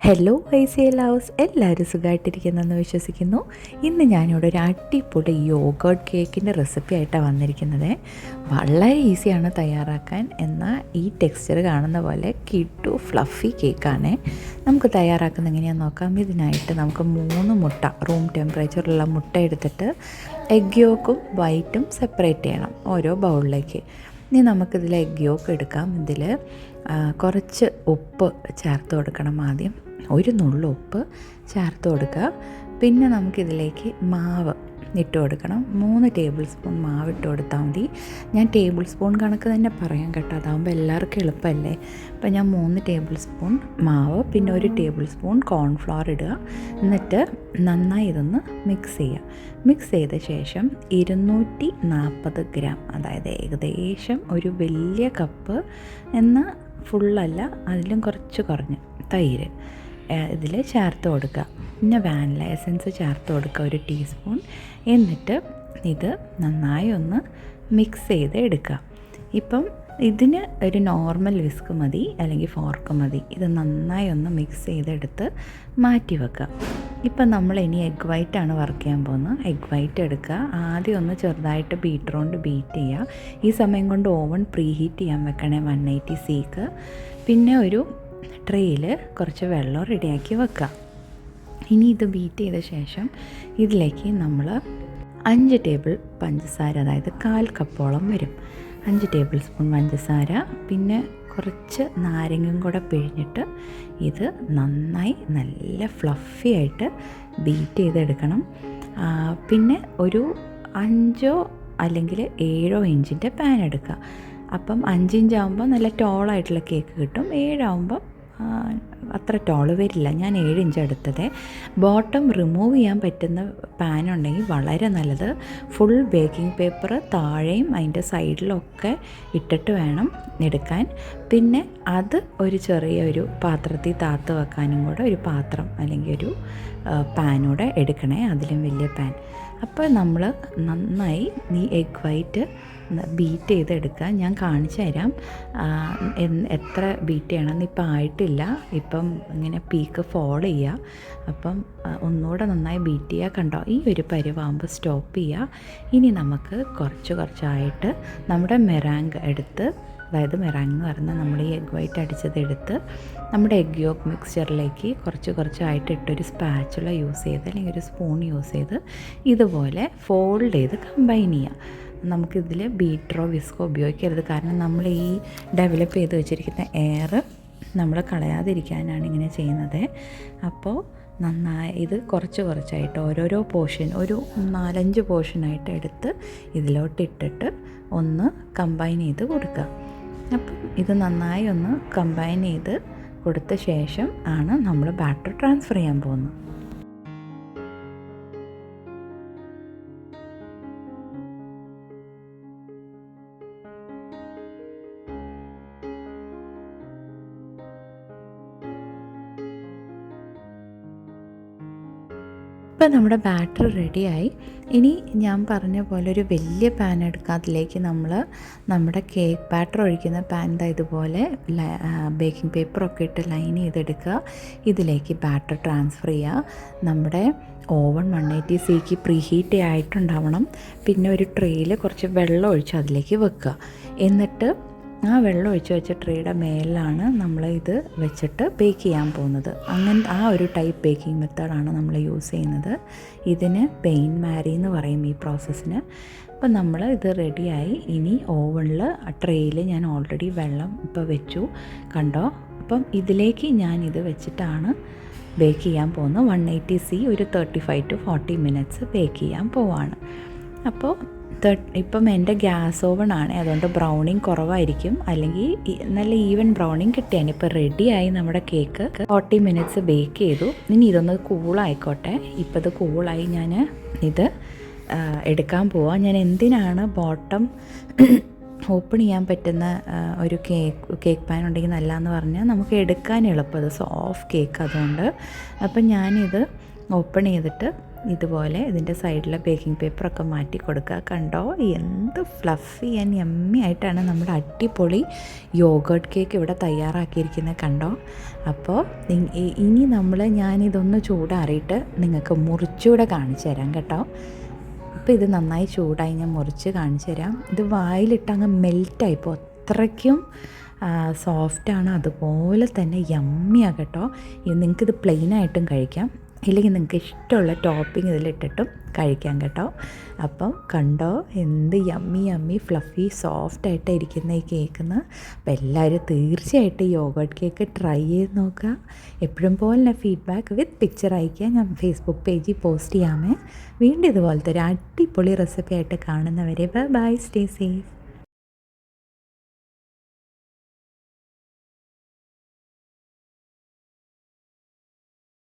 Hello ICL house, എല്ലാവരും സുഖമായിട്ടിരിക്കുന്നെന്ന് വിശ്വസിക്കുന്നു. ഇന്ന് ഞാനിവിടെ ഒരു അടിപൊളി യോഗേർട്ട് കേക്കിൻ്റെ റെസിപ്പി ആയിട്ടാണ് വന്നിരിക്കുന്നത്. വളരെ ഈസിയാണ് തയ്യാറാക്കാൻ. എന്നാൽ ഈ ടെക്സ്ചർ കാണുന്ന പോലെ കിട്ടു ഫ്ലഫി കേക്കാണ്. നമുക്ക് തയ്യാറാക്കുന്നത് എങ്ങനെയാണെന്ന് നോക്കാം. ഇതിനായിട്ട് നമുക്ക് 3 മുട്ട, റൂം ടെമ്പറേച്ചറിലുള്ള മുട്ട എടുത്തിട്ട് എഗ് യോക്കും വൈറ്റും സെപ്പറേറ്റ് ചെയ്യണം ഓരോ ബൗളിലേക്ക്. ഇനി നമുക്കിതിൽ എഗ് യോക്ക് എടുക്കാം. ഇതിൽ കുറച്ച് ഉപ്പ് ചേർത്ത് കൊടുക്കണം. ആദ്യം ഒരു നുള്ളു ഉപ്പ് ചേർത്ത് കൊടുക്കുക. പിന്നെ നമുക്കിതിലേക്ക് മാവ് ഇട്ട് കൊടുക്കണം. 3 ടേബിൾ സ്പൂൺ മാവ് ഇട്ട് കൊടുത്താൽ മതി. ഞാൻ ടേബിൾ സ്പൂൺ കണക്ക് തന്നെ പറയാം കേട്ടോ, അതാകുമ്പോൾ എല്ലാവർക്കും എളുപ്പമല്ലേ. അപ്പോൾ ഞാൻ 3 ടേബിൾ സ്പൂൺ മാവ്, പിന്നെ 1 ടേബിൾ സ്പൂൺ കോൺഫ്ലവർ ഇടുക. എന്നിട്ട് നന്നായി ഇതൊന്ന് മിക്സ് ചെയ്യുക. മിക്സ് ചെയ്ത ശേഷം 240 ഗ്രാം, അതായത് ഏകദേശം ഒരു വലിയ കപ്പ് എന്നാൽ ഫുള്ളല്ല, അതിലും കുറച്ച് കുറഞ്ഞ് തൈര് ഇതിൽ ചേർത്ത് കൊടുക്കുക. പിന്നെ വാനില എസൻസ് ചേർത്ത് കൊടുക്കുക 1 ടീസ്പൂൺ. എന്നിട്ട് ഇത് നന്നായി ഒന്ന് മിക്സ് ചെയ്ത് എടുക്കുക. ഇപ്പം ഇതിന് ഒരു നോർമൽ വിസ്ക് മതി, അല്ലെങ്കിൽ ഫോർക്ക് മതി. ഇത് നന്നായി ഒന്ന് മിക്സ് ചെയ്തെടുത്ത് മാറ്റി വെക്കുക. ഇപ്പം നമ്മൾ ഇനി എഗ് വൈറ്റാണ് വർക്ക് ചെയ്യാൻ പോകുന്നത്. എഗ് വൈറ്റ് എടുക്കുക. ആദ്യം ഒന്ന് ചെറുതായിട്ട് ബീറ്റർ കൊണ്ട് ബീറ്റ് ചെയ്യുക. ഈ സമയം കൊണ്ട് ഓവൻ പ്രീ ഹീറ്റ് ചെയ്യാൻ വെക്കണേ 180 സിക്ക്. പിന്നെ ഒരു ട്രേയിൽ കുറച്ച് വെള്ളം റെഡിയാക്കി വെക്കുക. ഇനി ഇത് ബീറ്റ് ചെയ്ത ശേഷം ഇതിലേക്ക് നമ്മൾ 5 ടേബിൾ പഞ്ചസാര, അതായത് 1/4 കപ്പോളം വരും, 5 ടേബിൾ സ്പൂൺ പഞ്ചസാര, പിന്നെ കുറച്ച് നാരങ്ങയും കൂടെ പിഴിഞ്ഞിട്ട് ഇത് നന്നായി നല്ല ഫ്ലഫി ആയിട്ട് ബീറ്റ് ചെയ്തെടുക്കണം. പിന്നെ ഒരു 5 അല്ലെങ്കിൽ 7 ഇഞ്ചിൻ്റെ പാൻ എടുക്കുക. അപ്പം 5 ഇഞ്ചാകുമ്പോൾ നല്ല ടോളായിട്ടുള്ള കേക്ക് കിട്ടും. 7 ആകുമ്പോൾ അത്ര ടോള് വരില്ല. ഞാൻ 7 ഇഞ്ച് എടുത്തത്. ബോട്ടം റിമൂവ് ചെയ്യാൻ പറ്റുന്ന പാൻ ഉണ്ടെങ്കിൽ വളരെ നല്ലത്. ഫുൾ ബേക്കിംഗ് പേപ്പർ താഴെയും അതിൻ്റെ സൈഡിലൊക്കെ ഇട്ടിട്ട് വേണം എടുക്കാൻ. പിന്നെ അത് ഒരു ചെറിയൊരു പാത്രത്തിൽ താത്ത് വെക്കാനും കൂടെ ഒരു പാത്രം അല്ലെങ്കിൽ ഒരു പാനൂടെ എടുക്കണേ, അതിലും വലിയ പാൻ. അപ്പോൾ നമ്മൾ നന്നായി ഈ എഗ് വൈറ്റ് ബീറ്റ് ചെയ്തെടുക്കുക. ഞാൻ കാണിച്ചു തരാം എത്ര ബീറ്റ് ചെയ്യണമെന്ന്. ഇപ്പം ആയിട്ടില്ല, ഇപ്പം ഇങ്ങനെ പീക്ക് ഫോൾ ചെയ്യുക. അപ്പം ഒന്നുകൂടെ നന്നായി ബീറ്റ് ചെയ്യുക. കണ്ടോ, ഈ ഒരു പരുവാകുമ്പോൾ സ്റ്റോപ്പ് ചെയ്യുക. ഇനി നമുക്ക് കുറച്ചായിട്ട് നമ്മുടെ മെറാങ് എടുത്ത്, അതായത് മെറാങ് എന്ന് പറഞ്ഞാൽ നമ്മൾ ഈ എഗ് വൈറ്റ് അടിച്ചതെടുത്ത് നമ്മുടെ എഗ് യോക്ക് മിക്സ്ചറിലേക്ക് കുറച്ചായിട്ട് ഇട്ടൊരു സ്പാച്ചുല യൂസ് ചെയ്ത് അല്ലെങ്കിൽ ഒരു സ്പൂൺ യൂസ് ചെയ്ത് ഇതുപോലെ ഫോൾഡ് ചെയ്ത് കമ്പൈൻ ചെയ്യുക. നമുക്കിതിൽ ബീറ്ററോ വിസ്കോ ഉപയോഗിക്കരുത്, കാരണം നമ്മൾ ഈ ഡെവലപ്പ് ചെയ്ത് വെച്ചിരിക്കുന്ന എയർ നമ്മൾ കളയാതിരിക്കാനാണ് ഇങ്ങനെ ചെയ്യുന്നത്. അപ്പോൾ നന്നായി ഇത് കുറച്ചായിട്ട് ഓരോരോ പോർഷൻ, ഒരു 4-5 പോർഷനായിട്ട് എടുത്ത് ഇതിലോട്ട് ഇട്ടിട്ട് ഒന്ന് കമ്പൈൻ ചെയ്ത് കൊടുക്കുക. അപ്പം ഇത് നന്നായി ഒന്ന് കമ്പൈൻ ചെയ്ത് കൊടുത്ത ശേഷം ആണ് നമ്മൾ ബാറ്റർ ട്രാൻസ്ഫർ ചെയ്യാൻ പോകുന്നത്. ഇപ്പം നമ്മുടെ ബാറ്റർ റെഡിയായി. ഇനി ഞാൻ പറഞ്ഞ പോലെ ഒരു വലിയ പാൻ എടുക്കുക. അതിലേക്ക് നമ്മൾ നമ്മുടെ കേക്ക് ബാറ്റർ ഒഴിക്കുന്ന പാൻ ഇതുപോലെ ബേക്കിംഗ് പേപ്പറൊക്കെ ഇട്ട് ലൈൻ ചെയ്തെടുക്കുക. ഇതിലേക്ക് ബാറ്റർ ട്രാൻസ്ഫർ ചെയ്യുക. നമ്മുടെ ഓവൻ 180 സിക്ക് പ്രീ ഹീറ്റ് ആയിട്ടുണ്ടാവണം. പിന്നെ ഒരു ട്രേയിൽ കുറച്ച് വെള്ളം ഒഴിച്ച് അതിലേക്ക് വെക്കുക. എന്നിട്ട് ആ വെള്ളം ഒഴിച്ച് വെച്ച ട്രേയുടെ മേലിലാണ് നമ്മൾ ഇത് വെച്ചിട്ട് ബേക്ക് ചെയ്യാൻ പോകുന്നത്. അങ്ങനെ ആ ഒരു ടൈപ്പ് ബേക്കിംഗ് മെത്തേഡാണ് നമ്മൾ യൂസ് ചെയ്യുന്നത്. ഇതിന് പെയിൻ മാരി എന്ന് പറയും ഈ പ്രോസസ്സിന്. അപ്പം നമ്മൾ ഇത് റെഡിയായി. ഇനി ഓവണിൽ ട്രേയിൽ ഞാൻ ഓൾറെഡി വെള്ളം ഇപ്പോൾ വെച്ചു, കണ്ടോ. അപ്പം ഇതിലേക്ക് ഞാൻ ഇത് വെച്ചിട്ടാണ് ബേക്ക് ചെയ്യാൻ പോകുന്നത്. 180 സി ഒരു 35 to 40 മിനിറ്റ്സ് ബേക്ക് ചെയ്യാൻ പോവാണ്. അപ്പോൾ ഇപ്പം എൻ്റെ ഗ്യാസ് ഓവൺ ആണ്, അതുകൊണ്ട് ബ്രൗണിങ് കുറവായിരിക്കും, അല്ലെങ്കിൽ നല്ല ഈവൻ ബ്രൗണിങ് കിട്ടിയാണ്. ഇപ്പോൾ റെഡിയായി നമ്മുടെ കേക്ക്. 40 മിനിറ്റ്സ് ബേക്ക് ചെയ്തു. ഇനി ഇതൊന്ന് കൂളായിക്കോട്ടെ. ഇപ്പോൾ ഇത് കൂളായി, ഞാൻ ഇത് എടുക്കാൻ പോവാം. ഞാൻ എന്തിനാണ് ബോട്ടം ഓപ്പൺ ചെയ്യാൻ പറ്റുന്ന ഒരു കേക്ക് പാൻ ഉണ്ടെങ്കിൽ നല്ലതെന്ന് പറഞ്ഞാൽ നമുക്ക് എടുക്കാൻ എളുപ്പം, അത് സോഫ്റ്റ് കേക്ക് അതുകൊണ്ട്. അപ്പം ഞാനിത് ഓപ്പൺ ചെയ്തിട്ട് ഇതുപോലെ ഇതിൻ്റെ സൈഡിലെ ബേക്കിംഗ് പേപ്പറൊക്കെ മാറ്റി കൊടുക്കുക. കണ്ടോ എന്ത് ഫ്ലഫി ആൻഡ് യമ്മി ആയിട്ടാണ് നമ്മുടെ അടിപൊളി യോഗർട്ട് കേക്ക് ഇവിടെ തയ്യാറാക്കിയിരിക്കുന്നത്. കണ്ടോ. അപ്പോൾ ഇനി ഞാനിതൊന്ന് ചൂടാറിയിട്ട് നിങ്ങൾക്ക് മുറിച്ചുകൂടെ കാണിച്ചു തരാം കേട്ടോ. അപ്പോൾ ഇത് നന്നായി ചൂടായി ഞാൻ മുറിച്ച് കാണിച്ചു തരാം. ഇത് വായിലിട്ട് അങ്ങ് മെൽറ്റായിപ്പോൾ അത്രയ്ക്കും സോഫ്റ്റാണ്, അതുപോലെ തന്നെ യമ്മിയാണ് കേട്ടോ. നിങ്ങൾക്കിത് പ്ലെയിനായിട്ടും കഴിക്കാം, ഇല്ലെങ്കിൽ നിങ്ങൾക്ക് ഇഷ്ടമുള്ള ടോപ്പിംഗ് ഇതിലിട്ടിട്ടും കഴിക്കാം കേട്ടോ. അപ്പം കണ്ടോ എന്ത് യമ്മി ഫ്ലഫി സോഫ്റ്റായിട്ട് ഇരിക്കുന്ന ഈ കേക്കെന്ന്. അപ്പോൾ എല്ലാവരും തീർച്ചയായിട്ടും ഈ യോഗർട്ട് കേക്ക് ട്രൈ ചെയ്ത് നോക്കുക. എപ്പോഴും പോലെ ഫീഡ്ബാക്ക് വിത്ത് പിക്ചർ അയക്കുക. ഞാൻ ഫേസ്ബുക്ക് പേജിൽ പോസ്റ്റ് ചെയ്യാമേ. വീണ്ടും ഇതുപോലത്തെ ഒരു അടിപൊളി റെസിപ്പി ആയിട്ട് കാണുന്നവരെ ബൈ, സ്റ്റേ സേഫ്.